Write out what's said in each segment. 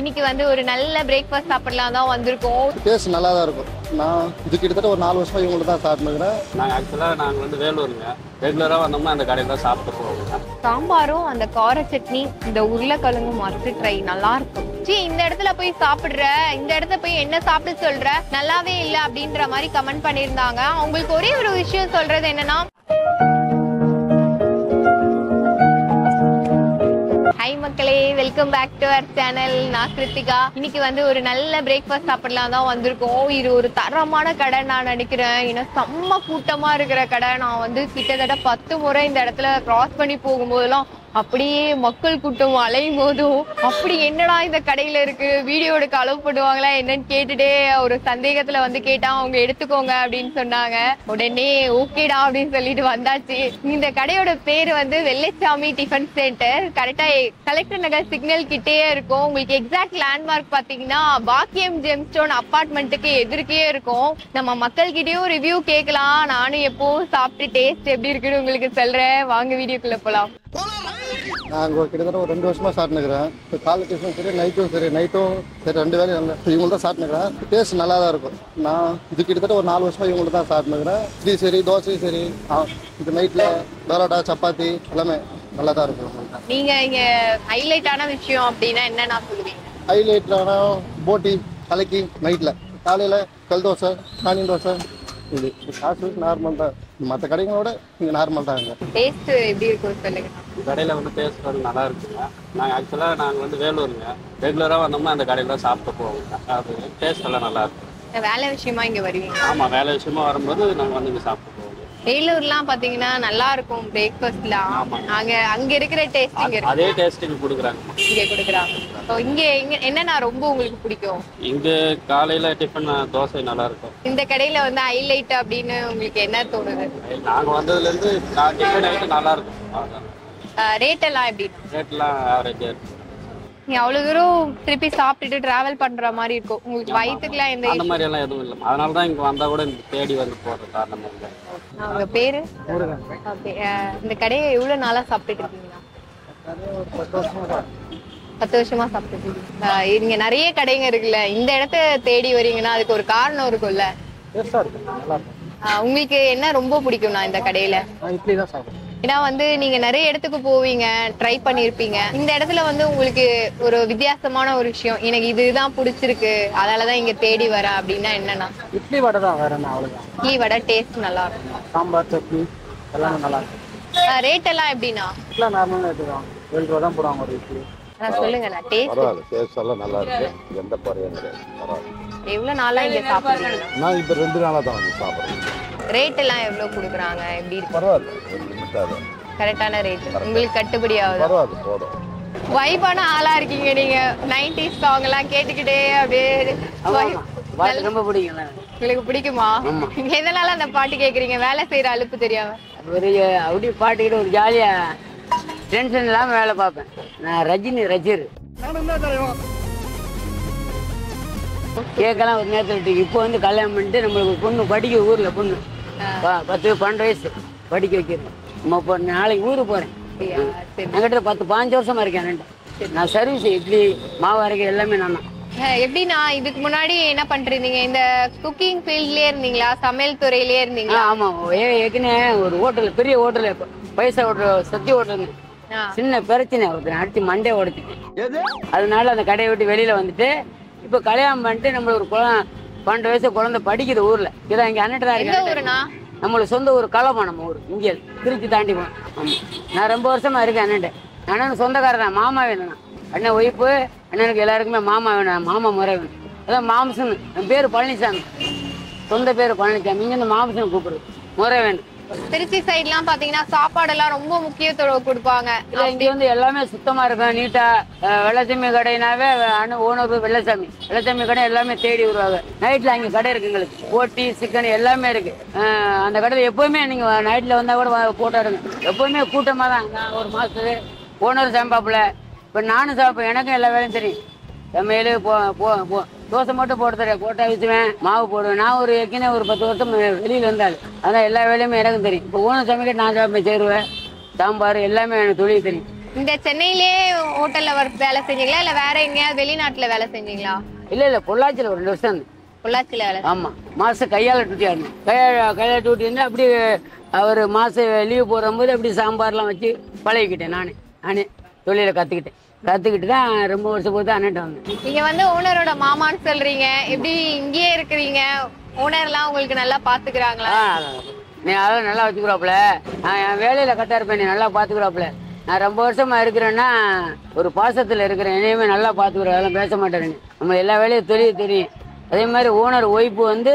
இன்னைக்கு வந்து ஒரு நல்ல பிரேக்ஃபாஸ்ட் சாப்பிடலாம் தான் வந்திருக்கோம். டேஸ்ட் நல்லா தான் இருக்கும். நான் இது கிட்டத்தட்ட ஒரு 4 வருஷமா இவங்கள்ட்ட தான் சாப்பிட்டுக்கிறேன். நாங்கள் வந்து வேலூருங்க. ரெகுலராக வந்தோம்னா அந்த கடையில் தான் சாப்பிட்டு போவோங்க. சாம்பாரும் அந்த கார சட்னி இந்த உருளைக்கிழங்கும் மஸ்ட் ட்ரை, நல்லா இருக்கும். இந்த இடத்துல போய் சாப்பிடுற, இந்த இடத்துல போய் என்ன சாப்பிட சொல்ற, நல்லாவே இல்ல அப்படின்ற மாதிரி கமெண்ட் பண்ணியிருந்தாங்க. அவங்களுக்கு ஒரே ஒரு விஷயம் சொல்றது என்னன்னா, ஹாய் மக்களே, welcome back to our channel. நான் கிருத்திகா. இன்னைக்கு வந்து ஒரு நல்ல பிரேக்ஃபாஸ்ட் சாப்பிடலாம் தான் வந்திருக்கோம். இது ஒரு தரமான கடை நான் நினைக்கிறேன். ஏன்னா செம்ம கூட்டமா இருக்கிற கடை. நான் வந்து கிட்டத்தட்ட 10 முறை இந்த இடத்துல கிராஸ் பண்ணி போகும்போதெல்லாம் அப்படியே மக்கள் கூட்டம் அலையும் போதும் அப்படி என்னடா இந்த கடையில இருக்கு, வீடியோ எடுக்க அலோவ் பண்ணுவாங்களா என்னன்னு கேட்டுட்டே ஒரு சந்தேகத்துல வந்து கேட்டா அவங்க எடுத்துக்கோங்க அப்படின்னு சொன்னாங்க. உடனே ஓகேடா அப்படின்னு சொல்லிட்டு வந்தாச்சு. இந்த கடையோட பேரு வந்து வெள்ளைச்சாமி டிஃபன் சென்டர். கரெக்டா கலெக்டர் நகர் சிக்னல் கிட்டே இருக்கும். உங்களுக்கு எக்ஸாக்ட் லேண்ட்மார்க் பாத்தீங்கன்னா பாக்கியம் ஜெம்ஸ்டோன் அப்பார்ட்மெண்ட்டுக்கு எதிர்க்கே இருக்கும். நம்ம மக்கள் கிட்டயும் ரிவ்யூ கேட்கலாம். நானும் எப்பவும் சாப்பிட்டு டேஸ்ட் எப்படி இருக்குன்னு உங்களுக்கு சொல்றேன். வாங்க வீடியோக்குள்ள போலாம். நான் கிட்டத்தட்ட ஒரு 2 வருஷமா சாப்பிட்டுக்கிறேன். இப்போ காலை டிஃபன் சரி, நைட்டும் சரி 2 வேலையும் நல்லா இவங்கள்ட்ட தான் சாப்பிட்டுக்கிறேன். டேஸ்ட் நல்லா தான் இருக்கும். நான் இது கிட்டத்தட்ட ஒரு 4 வருஷமா இவங்கள்ட்ட தான் சாப்பிட்டுக்கிறேன். இட்லி சரி, தோசை சரி, இது நைட்டில் பரோட்டா, சப்பாத்தி எல்லாமே நல்லா தான் இருக்கும். நீங்க இங்க ஹைலைட்டான விஷயம் அப்படின்னா என்ன சொல்லுவீங்க? ஹைலைட்டான போட்டி கலக்கி நைட்டில், காலையில் கல் தோசை, ஆனியன் தோசை, இது காசு நார்மல் தான். மற்ற கடைகளோட இங்கே நார்மல் தான். டேஸ்ட் எப்படி இருக்கும் சொல்லுங்க. கடையில் வந்து டேஸ்ட் வந்து நல்லா இருக்குங்க. நாங்கள் வந்து வேலூருங்க. ரெகுலராக வந்தோம்னா அந்த கடையில் தான் சாப்பிட்டு போவோங்க. அது டேஸ்ட் எல்லாம் நல்லா இருக்கும். வேலை விஷயமா இங்க வருவீங்க? ஆமாம், வேலை விஷயமா வரும்போது நாங்கள் வந்து இங்கே சாப்பிட்டு போவோம். வேலூர்லாம் பாத்தீங்கன்னா நல்லா இருக்கும் பிரேக்ஃபாஸ்ட்லாம். அங்க இருக்கிற டேஸ்ட் இங்க அதே டேஸ்ட் இங்கே கொடுக்குறாங்க. இங்க கொடுக்குறாங்க. இங்க என்னன்னா ரொம்ப உங்களுக்கு பிடிக்கும்? இங்கே காலையில் டிஃபன் தோசை நல்லா இருக்கும். இந்த கடையில வந்து ஹைலைட் அப்படின்னு உங்களுக்கு என்ன தோணுது? நாங்கள் வந்ததுலேருந்து டிஃபன் ஐட்டம் நல்லா இருக்கும். ரேட் எல்லாம் எப்படி? ரேட்லாம் ஆவரேஜாக இருக்கும். நீ அவ்வளவு தூரம் திருப்பி சாப்பிட்டுட்டு டிராவல் பண்ற மாதிரி இருக்கும். உங்களுக்கு வயிற்றுக்குலாம் எந்த அந்த மாதிரி எல்லாம் எதுவும் இல்லை. அதனால தான் இங்கே வந்தால் கூட இந்த தேடி வந்து போகிற காரணம் இல்லை. உங்க பேரு? இந்த கடையை எவ்வளவு நாளா சாப்பிட்டுட்டு இருக்கீங்களா? 10 வருஷமா சாப்பிட்டுட்டு இருக்கீங்க. இங்க நிறைய கடைங்க இருக்குல்ல, இந்த இடத்த தேடி வரீங்கன்னா அதுக்கு ஒரு காரணம் இருக்கும்ல. உங்களுக்கு என்ன ரொம்ப பிடிக்கும்னா இந்த கடையில? இட்லி தான் சாப்பிடுவேன். ஏன்னா வந்து நீங்க நிறைய இடத்துக்கு போவீங்க, ட்ரை பண்ணிருப்பீங்க. இந்த இடத்துல வந்து உங்களுக்கு ஒரு வித்தியாசமான ஒரு விஷயம், எனக்கு இதுதான் பிடிச்சிருக்கு அதனாலதான் இங்க தேடி வரேன் அப்படின்னா என்னன்னா? இட்லி வடை தான், வேற என்ன அவ்வளோதான். இட்லி வடை டேஸ்ட் நல்லா இருக்கும். சாம்பார் சட்னி எல்லாமே நல்லா இருக்கும். ரேட் எல்லாம் எப்படின்னா? இட்லாம் நார்மலாக எடுத்துக்கலாம். 7 ரூபா தான் போடுவாங்க ஒரு இட்லி. சொல்லுங்க நான் டேஸ்ட். பரவாயில்ல, டேஸ்ட் எல்லாம் நல்லா இருக்கு. எந்த குறையும் கிடையாது. பரவாயில்ல. எவ்வளவு நாளா இங்க சாப்பிடுறீங்க? நான் இப்போ 2 நாளாக தான் வந்து சாப்பிட்றேன். ரேட் எல்லாம் எவ்வளவு கொடுக்குறாங்க, எப்படி இருக்கு? பரவாயில்ல, ஒரு லிமிட்டாக கரெக்டான ரேட் உங்களுக்கு கட்டுப்படி ஆகுது? பரவாயில்ல, போதும். வைபான ஆளா இருக்கீங்க நீங்க. 90s சாங் எல்லாம் கேட்டுக்கிட்டே அப்படியே ரொம்ப பிடிக்கும். உங்களுக்கு பிடிக்குமா? எதனால அந்த பாட்டு கேக்குறீங்க? வேலை செய்யற அலுப்பு தெரியாம? ஒரு அப்படி பாட்டுக்கிட்டு ஒரு ஜாலியா டென்ஷன் இல்லாம வேலை பார்ப்பேன். நான் ரஜினி. கேட்கலாம் ஒரு நேரத்தில். இப்போ வந்து கல்யாணம் பண்ணிட்டு நம்மளுக்கு பொண்ணு படிக்க, ஊர்ல பொண்ணு 10-12 வயசு படிக்க வைக்கிறேன். இப்போ நாளைக்கு ஊருக்கு போறேன். என்கிட்ட 10-15 வருஷமா இருக்கேன். நான் சர்வீஸ், இட்லி மாவு அரைக்க எல்லாமே நான் தான். எப்படின்னா இதுக்கு முன்னாடி என்ன பண்ணிருந்தீங்க? இந்த குக்கிங் ஃபீல்ட்லயே இருந்தீங்களா, சமையல் துறையிலேயே இருந்தீங்களா? ஆமா, ஏற்கனவே ஒரு ஹோட்டல், பெரிய ஹோட்டல், பைசா ஹோட்டல், சத்ய ஹோட்டல். சின்ன பிரச்சனை, ஒருத்தர் அடிச்சு மண்டே உடைச்சிட்டு, அதனால அந்த கடையை விட்டு வெளியில வந்துட்டு இப்போ கல்யாணம் பண்ணிட்டு நம்ம ஒரு 12 வயசு குழந்தை படிக்குது ஊர்ல. இதான் இங்க அண்ணன் தான் இருக்கு. நம்மளுக்கு சொந்த ஊர் கலப்பா, நம்ம ஊர் இங்கே திருச்சி தாண்டி போனோம். ஆமா, நான் ரொம்ப வருஷமா இருக்கேன் அண்ணன். அண்ணன் சொந்தக்காரர் தான், மாமா வேணும். அண்ணன் ஒய்ஃபு அண்ணனுக்கு எல்லாருக்குமே மாமா வேணும், மாமா முறை வேணும். அதான் மாம்சன். என் பேரு பழனிசாமி, சொந்த பேரு பழனிசாமி. இங்க இந்த மாம்சன் கூப்பிடுறது முறை வேணும். திருச்சி சைட்லாம் பாத்தீங்கன்னா சாப்பாடெல்லாம் ரொம்ப முக்கியத்துவம் கொடுப்பாங்க. இங்க வந்து எல்லாமே சுத்தமா இருக்கும், நீட்டா. வெள்ளச்சாமி கடைனாவே ஓனர் வெள்ளச்சாமி கடை எல்லாமே தேடி வருவாங்க. நைட்ல அங்க கடை இருக்கு, எங்களுக்கு போட்டி சிக்கன் எல்லாமே இருக்கு. அந்த கடையில் எப்பவுமே நீங்க நைட்ல வந்தா கூட போட்டாடுங்க. எப்பவுமே கூட்டமா தான். நான் ஒரு மாசத்துக்கு ஓனர் சம்பாப்புல. இப்ப நானும் சாப்பிடுவேன், எனக்கும் எல்லா வேலையும் தெரியும். சமையல் தோசை மட்டும் போட தெரியாது, போட்டா வச்சுவேன், மாவு போடுவேன். நான் ஒரு ஏற்கனவே ஒரு 10 வருஷம் வெளியில் இருந்தாள். அதான் எல்லா வேலையுமே எனக்கும் தெரியும். இப்போ ஊனம் சமைக்க நான் சாப்பிட சேருவேன். சாம்பார் எல்லாமே எனக்கு தொழில் தெரியும். இந்த சென்னையிலே ஹோட்டல்ல வேலை செஞ்சீங்களா இல்ல வேற எங்கேயாவது வெளிநாட்டுல வேலை செஞ்சீங்களா? இல்ல பொள்ளாச்சியில் ஒரு 2 வருஷம் இருந்தேன். பொள்ளாச்சியில வேலை? ஆமா, மாசம் கையால டூட்டியா இருந்தேன். கையால டூட்டி இருந்து அப்படி அவர் மாசம் லீவு போடும்போது அப்படி சாம்பார்லாம் வச்சு பழகிக்கிட்டேன். நானே தொழிலை கத்துக்கிட்டு தான் ரொம்ப வருஷம் போது அண்ணன் வந்தேன். நீங்க வந்து ஓனரோட மாமான்னு சொல்றீங்க, எப்படி இங்கேயே இருக்கிறீங்க? ஓனர்லாம் உங்களுக்கு நல்லா பாத்துக்கிறாங்களா? நீ அதெல்லாம் நல்லா வச்சுக்கிறாப்புல. நான் என் வேலையில கரெக்டா இருப்பேன், நீ நல்லா பாத்துக்கிறாப்புல. நான் ரொம்ப வருஷமா இருக்கிறேன்னா ஒரு பாசத்துல இருக்கிறேன். என்னையுமே நல்லா பாத்துக்கிறேன், அதெல்லாம் பேச மாட்டேன். நம்ம எல்லா வேலையும் தெரியும். அதே மாதிரி ஓனர் ஒய்ஃபு வந்து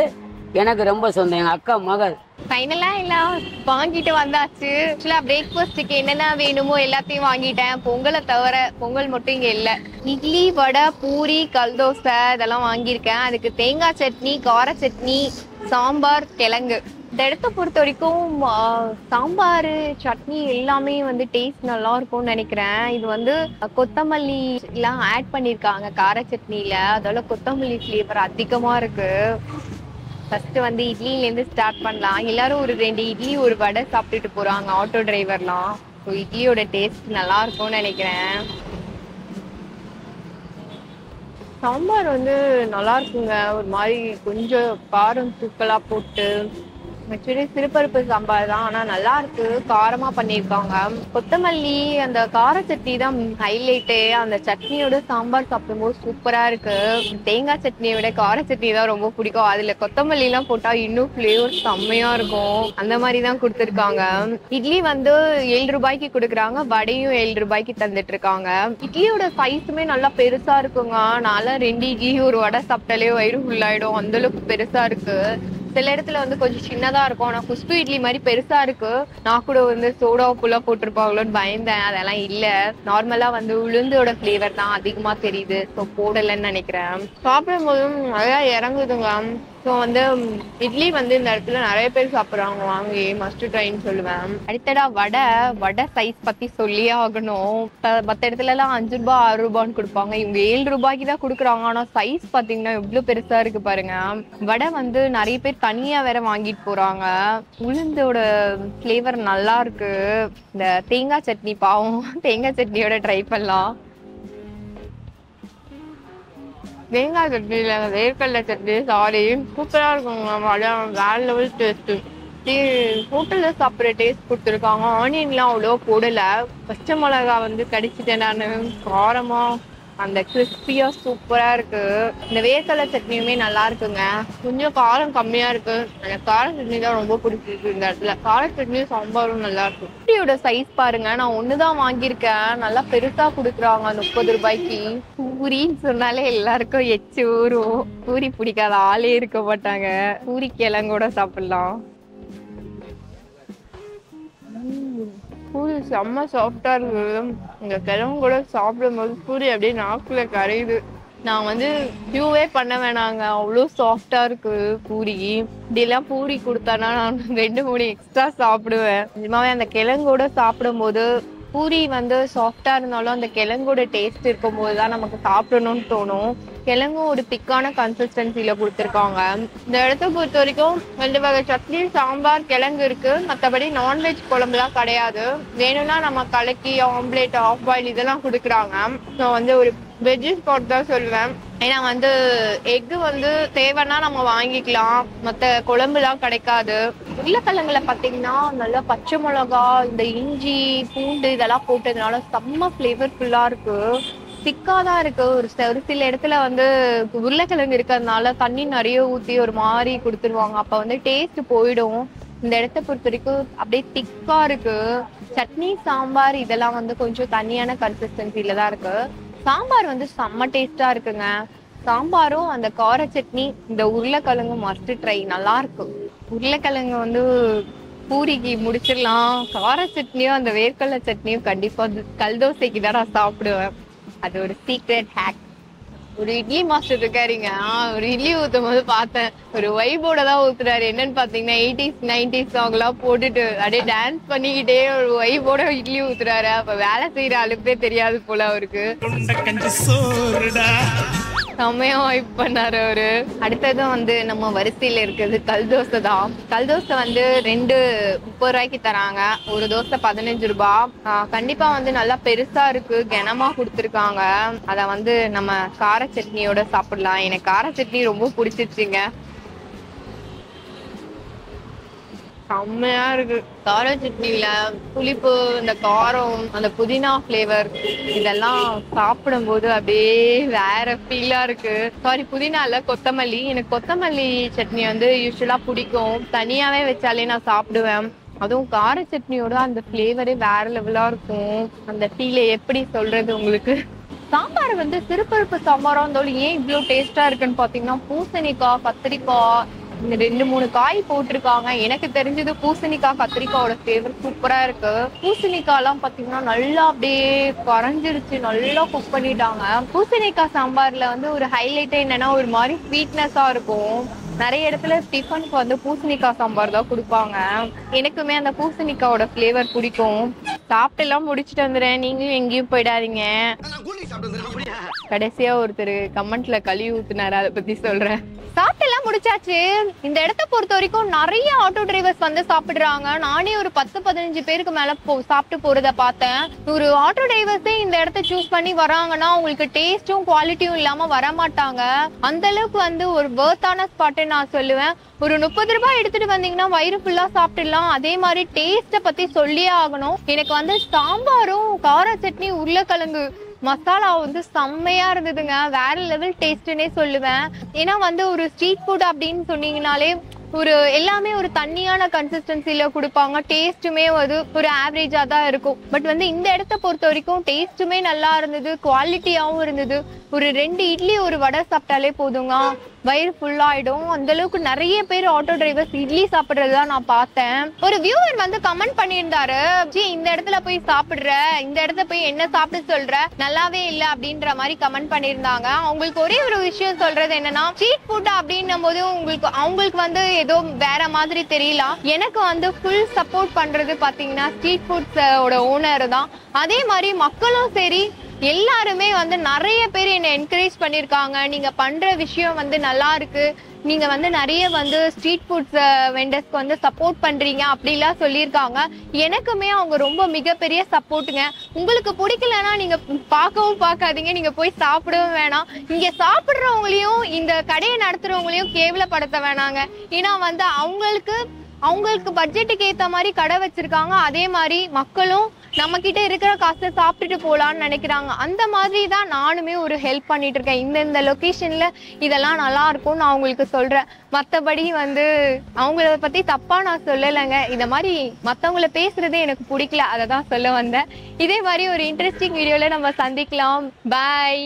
எனக்கு ரொம்ப சொந்தம், எங்க அக்கா மகள். ஃபைனலா எல்லாம் வாங்கிட்டு வந்தாச்சு. ஆக்சுவலா பிரேக்ஃபாஸ்ட்டுக்கு என்னென்ன வேணுமோ எல்லாத்தையும் வாங்கிட்டேன். பொங்கலை தவிர, பொங்கல் மட்டும் இங்க இல்ல. இட்லி, வடை, பூரி, கல் தோசை இதெல்லாம் வாங்கியிருக்கேன். அதுக்கு தேங்காய் சட்னி, கார சட்னி, சாம்பார், கிழங்கு. இந்த இடத்த பொறுத்த வரைக்கும் சாம்பார், சட்னி எல்லாமே வந்து டேஸ்ட் நல்லா இருக்கும்னு நினைக்கிறேன். இது வந்து கொத்தமல்லி எல்லாம் ஆட் பண்ணியிருக்காங்க கார சட்னியில, அதோட கொத்தமல்லி ஃப்ளேவர் அதிகமா இருக்கு. ஃபர்ஸ்ட் வந்து இட்லிலேருந்து ஸ்டார்ட் பண்ணலாம். எல்லாரும் ஒரு 2 இட்லி ஒரு வடை சாப்பிட்டுட்டு போறாங்க, ஆட்டோ டிரைவர்லாம். ஸோ இட்லியோட டேஸ்ட் நல்லா இருக்கும்னு நினைக்கிறேன். சாம்பார் வந்து நல்லா இருக்குங்க, ஒரு மாதிரி கொஞ்சம் காரம் தூக்கலா போட்டு. ஆக்சுவலி சிறுபருப்பு சாம்பார் தான், ஆனா நல்லா இருக்கு, காரமா பண்ணியிருக்காங்க. கொத்தமல்லி அந்த கார சட்னி தான் ஹைலைட்டு. அந்த சட்னியோட சாம்பார் சாப்பிடும்போது சூப்பரா இருக்கு. தேங்காய் சட்னியை விட கார சட்னி தான் ரொம்ப பிடிக்கும். அதுல கொத்தமல்லி எல்லாம் போட்டா இன்னும் ஃபிளேவர் செம்மையா இருக்கும். அந்த மாதிரி தான் கொடுத்துருக்காங்க. இட்லி வந்து 7 ரூபாய்க்கு கொடுக்குறாங்க, வடையும் 7 ரூபாய்க்கு தந்துட்டு இருக்காங்க. இட்லியோட சைஸுமே நல்லா பெருசா இருக்குங்க. நான்லாம் 2 இட்லி ஒரு வடை சாப்பிட்டாலே வயிறு ஃபுல்லாயிடும், அந்த அளவுக்கு பெருசா இருக்கு. சில இடத்துல வந்து கொஞ்சம் சின்னதா இருக்கும், ஆனா குஸ்பு இட்லி மாதிரி பெருசா இருக்கு. நான் கூட வந்து சோடா உப்புலாம் போட்டிருப்பாங்களோன்னு பயந்தேன், அதெல்லாம் இல்ல. நார்மலா வந்து உளுந்தோட ஃபிளேவர் தான் அதிகமா தெரியுது, ஸோ போடலன்னு நினைக்கிறேன். சாப்பிடும் போதும் நிறையா இறங்குதுங்க. ஸோ வந்து இட்லி வந்து இந்த இடத்துல நிறைய பேர் சாப்பிட்றாங்க, வாங்கி மஸ்ட் ட்ரைன்னு சொல்லுவேன். அடுத்தடா வடை சைஸ் பத்தி சொல்லியே ஆகணும். மற்ற இடத்துல எல்லாம் 5 ரூபாய் 6 ரூபான்னு கொடுப்பாங்க, இவங்க 7 ரூபாய்க்கு தான் கொடுக்குறாங்க. ஆனா சைஸ் பாத்தீங்கன்னா எவ்வளவு பெருசா இருக்கு பாருங்க. வடை வந்து நிறைய பேர் தனியா வேற வாங்கிட்டு போறாங்க. உளுந்தோட ஃபிளேவர் நல்லா இருக்கு. இந்த தேங்காய் சட்னி, பாவம் தேங்காய் சட்னியோட ட்ரை பண்ணலாம். தேங்காய் சட்னி இல்லை, வேர்க்கடலை சட்னி, சாரி, சூப்பரா இருக்குங்க. வடை வேற லெவல் டேஸ்ட். ஹோட்டல்ல சாப்பிட்ற டேஸ்ட் கொடுத்துருக்காங்க. ஆனியன்லாம் அவ்வளோ போடல, பச்சை மிளகா வந்து கடிச்சிட்டேன் நான். காரமா அந்த கிறிஸ்பியா சூப்பரா இருக்கு. இந்த வேர்க்கடலை சட்னியுமே நல்லா இருக்குங்க, கொஞ்சம் காரம் கம்மியா இருக்கு. எனக்கு கார சட்னி தான் ரொம்ப பிடிச்சிருக்கு இந்த இடத்துல. கார சட்னியும் சாம்பாரும் நல்லா இருக்கு. பூரியோட சைஸ் பாருங்க, நான் ஒண்ணுதான் வாங்கியிருக்கேன், நல்லா பெருசா கொடுக்குறாங்க 30 ரூபாய்க்கு. பூரின்னு சொன்னாலே எல்லாருக்கும் எச்சு ஊரும். பூரி பிடிக்காத ஆளே இருக்க மாட்டாங்க. பூரி கிழங்கோட சாப்பிடலாம். பூரி செம்ம சாஃப்டா இருக்கு. இந்த கிழங்கு கூட சாப்பிடும் போது பூரி அப்படியே நாக்குல கரையுது. நான் வந்து வியூவே பண்ண வேணாங்க, அவ்வளோ சாஃப்டா இருக்கு பூரி. இப்படிலாம் பூரி கொடுத்தானா நான் 2-3 எக்ஸ்ட்ரா சாப்பிடுவேன். நிஜமாவே அந்த கிழங்கோட சாப்பிடும் போது பூரி வந்து சாஃப்டா இருந்தாலும் அந்த கிழங்கோட டேஸ்ட் இருக்கும் போதுதான் நமக்கு சாப்பிடணும்னு தோணும். கிழங்கும் ஒரு திக்கான கன்சிஸ்டன்சில கொடுத்துருக்காங்க. இந்த இடத்த பொறுத்த வரைக்கும் 2 வகை சட்னி, சாம்பார், கிழங்கு இருக்கு. மற்றபடி நான்வெஜ் குழம்புலாம் கிடையாது. வேணும்னா நம்ம கலக்கி, ஆம்லேட், ஆஃப் பாயில் இதெல்லாம் கொடுக்குறாங்க. ஸோ வந்து ஒரு வெஜ்ஜி ஸ்பாட் தான் சொல்லுவேன். ஏன்னா வந்து எக்கு வந்து தேவைன்னா நம்ம வாங்கிக்கலாம், மற்ற குழம்புலாம் கிடைக்காது. உருளைக்கிழங்குல பார்த்தீங்கன்னா நல்லா பச்சை மிளகா, இந்த இஞ்சி, பூண்டு இதெல்லாம் போட்டதுனால செம்ம ஃப்ளேவர்ஃபுல்லா இருக்கு. திக்காதான் இருக்கு. ஒரு சில இடத்துல வந்து உருளைக்கிழங்கு இருக்கிறதுனால தண்ணி நிறைய ஊற்றி ஒரு மாதிரி கொடுத்துருவாங்க, அப்போ வந்து டேஸ்ட் போயிடும். இந்த இடத்த பொறுத்த வரைக்கும் அப்படியே திக்கா இருக்கு. சட்னி, சாம்பார் இதெல்லாம் வந்து கொஞ்சம் தண்ணியான கன்சிஸ்டன்சில தான் இருக்கு. சாம்பார் வந்து செம்ம டேஸ்டா இருக்குங்க. சாம்பாரும் அந்த கார சட்னி, இந்த உருளைக்கிழங்கு மஸ்ட் ட்ரை, நல்லா இருக்கும். உருளைக்கிழங்கு வந்து பூரிக்கு முடிச்சிடலாம். கார சட்னியும் அந்த வேர்க்கடலை சட்னியும் கண்டிப்பா கல் தோசைக்கு தான் நான் சாப்பிடுவேன். அது ஒரு சீக்ரெட் ஹேக். ஒரு இட்லி மாஸ்டர் இருக்காருங்க, ஒரு இட்லி ஊத்தும் போது பார்த்தேன், ஒரு வைபோட தான் ஊத்துறாரு. என்னன்னு பாத்தீங்கன்னா 80s 90s சாங் எல்லாம் போட்டுட்டு அப்படியே டான்ஸ் பண்ணிக்கிட்டே ஒரு வைபோட இட்லி ஊத்துறாரு. அப்ப வேலை செய்யற அலுப்பே தெரியாது போல அவருக்கு. செம்மையா வைப் பண்ணாரு அவரு. அடுத்ததும் வந்து நம்ம வரிசையில இருக்கிறது கல் தோசை தான். கல் தோசை வந்து 2 30 ரூபாய்க்கு தராங்க. ஒரு தோசை 15 ரூபாய். கண்டிப்பா வந்து நல்லா பெருசா இருக்கு, கனமா கொடுத்துருக்காங்க. அத வந்து நம்ம கார சட்னியோட சாப்பிடலாம். எனக்கு கார சட்னி ரொம்ப பிடிச்சிருச்சுங்க, செம்மையா இருக்கு. கார சட்னில புளிப்பு, இந்த காரம், அந்த புதினா ஃபிளேவர் இதெல்லாம் சாப்பிடும் போது அப்படியே வேற ஃபீலா இருக்கு. சாரி, புதினா இல்ல, கொத்தமல்லி. எனக்கு கொத்தமல்லி சட்னி வந்து யூஸ்வலா பிடிக்கும், தனியாவே வச்சாலே நான் சாப்பிடுவேன். அதுவும் கார சட்னியோட அந்த ஃபிளேவரே வேற லெவலா இருக்கும். அந்த ஃபீலை எப்படி சொல்றது உங்களுக்கு. சாம்பார் வந்து சிறுபருப்பு சாம்பாரா இருந்தாலும் ஏன் இவ்வளவு டேஸ்டா இருக்குன்னு பாத்தீங்கன்னா, பூசணிக்காய், கத்திரிக்காய், இந்த 2-3 காய் போட்டிருக்காங்க. எனக்கு தெரிஞ்சது பூசணிக்காய் கத்திரிக்காயோட ஃபிளேவர் சூப்பரா இருக்கு. பூசணிக்காய் எல்லாம் பாத்தீங்கன்னா நல்லா அப்படியே கரைஞ்சிருச்சு, நல்லா குக் பண்ணிட்டாங்க. பூசணிக்காய் சாம்பார்ல வந்து ஒரு ஹைலைட் என்னன்னா ஒரு மாதிரி ஸ்வீட்னஸா இருக்கும். நிறைய இடத்துல டிஃபனுக்கு வந்து பூசணிக்காய் சாம்பார் தான் கொடுப்பாங்க. எனக்குமே அந்த பூசணிக்காயோட ஃபிளேவர் பிடிக்கும். சாப்பிட்டு எல்லாம் முடிச்சுட்டு வந்துடுறேன், நீங்களும் எங்கேயும் போயிடாதீங்க. கடைசியா ஒருத்தர் கமெண்ட்ல கழுவி ஊத்துனாரு, அதை பத்தி சொல்றேன். சாப்பிட்டு எல்லாம் முடிச்சாச்சு. இந்த இடத்த பொறுத்த வரைக்கும் நிறைய ஆட்டோ டிரைவர்ஸ் வந்து சாப்பிடுறாங்க. நானே ஒரு 10-15 பேருக்கு மேல சாப்பிட்டு போறத பார்த்தேன். ஒரு ஆட்டோ டிரைவர்ஸே இந்த இடத்த சூஸ் பண்ணி வராங்கன்னா உங்களுக்கு டேஸ்டும் குவாலிட்டியும் இல்லாம வர மாட்டாங்க. அந்த அளவுக்கு வந்து ஒரு வர்த்தான ஸ்பாட்னு நான் சொல்லுவேன். ஒரு 30 ரூபாய் எடுத்துட்டு வந்தீங்கன்னா வயிறு ஃபுல்லா சாப்பிட்டுடலாம். அதே மாதிரி டேஸ்ட பத்தி சொல்லியே ஆகணும். எனக்கு வந்து சாம்பாரும் கார சட்னி உருளைக்கிழங்கு மசாலா வந்து செம்மையா இருந்ததுங்க, வேற லெவல் டேஸ்ட்னே சொல்லுவேன். ஏன்னா வந்து ஒரு ஸ்ட்ரீட் ஃபுட் அப்படின்னு சொன்னீங்கனாலே ஒரு எல்லாமே ஒரு தண்ணியான கன்சிஸ்டன்சில கொடுப்பாங்க, டேஸ்ட்டுமே வந்து ஒரு ஆவரேஜா தான் இருக்கும். பட் வந்து இந்த இடத்த பொறுத்த வரைக்கும் டேஸ்ட்டுமே நல்லா இருந்தது, குவாலிட்டியாவும் இருந்தது. ஒரு 2 இட்லி ஒரு வடை சாப்பிட்டாலே போதுங்க, வயிறு ஃபுல்லாயிடும். அந்த அளவுக்கு நிறைய பேர் ஆட்டோ டிரைவர்ஸ் இட்லி சாப்பிடுறதுதான் நான் பார்த்தேன். ஒரு வியூவர் வந்து கமெண்ட் பண்ணியிருந்தாரு, இந்த இடத்துல போய் சாப்பிடுற, இந்த இடத்துல போய் என்ன சாப்பிட சொல்ற, நல்லாவே இல்லை அப்படின்ற மாதிரி கமெண்ட் பண்ணியிருந்தாங்க. அவங்களுக்கு ஒரே ஒரு விஷயம் சொல்றது என்னன்னா, ஸ்ட்ரீட் ஃபுட் அப்படின்னும் போது அவங்களுக்கு வந்து ஏதோ வேற மாதிரி தெரியலாம். எனக்கு வந்து ஃபுல் சப்போர்ட் பண்றது பாத்தீங்கன்னா ஸ்ட்ரீட் ஃபுட்ஸோட ஓனர் தான். அதே மாதிரி மக்களும் சரி, எல்லாருமே வந்து நிறைய பேர் என்னை என்கரேஜ் பண்ணியிருக்காங்க. நீங்க பண்ற விஷயம் வந்து நல்லா இருக்கு, நீங்க வந்து நிறைய வந்து ஸ்ட்ரீட் ஃபுட்ஸ் வெண்டர்ஸ்க்கு வந்து சப்போர்ட் பண்றீங்க அப்படிலாம் சொல்லியிருக்காங்க. எனக்குமே அவங்க ரொம்ப மிகப்பெரிய சப்போர்ட்டுங்க. உங்களுக்கு பிடிக்கலன்னா நீங்க பார்க்கவும் பார்க்காதீங்க, நீங்க போய் சாப்பிடவும் வேணாம். இங்க சாப்பிட்றவங்களையும் இந்த கடையை நடத்துறவங்களையும் கேவலப்படுத்த வேணாங்க. ஏன்னா வந்து அவங்களுக்கு பட்ஜெட்டுக்கு ஏற்ற மாதிரி கடை வச்சிருக்காங்க. அதே மாதிரி மக்களும் நம்ம கிட்ட இருக்கிற காசை சாப்பிட்டுட்டு போலான்னு நினைக்கிறாங்க. அந்த மாதிரி தான் நானுமே ஒரு ஹெல்ப் பண்ணிட்டு இருக்கேன். இந்த லொகேஷன்ல இதெல்லாம் நல்லா இருக்கும் நான் அவங்களுக்கு சொல்றேன். மற்றபடி வந்து அவங்கள பத்தி தப்பா நான் சொல்லலைங்க. இந்த மாதிரி மற்றவங்கள பேசுறதே எனக்கு பிடிக்கல, அதை தான் சொல்ல வந்தேன். இதே மாதிரி ஒரு இன்ட்ரெஸ்டிங் வீடியோல நம்ம சந்திக்கலாம். பாய்.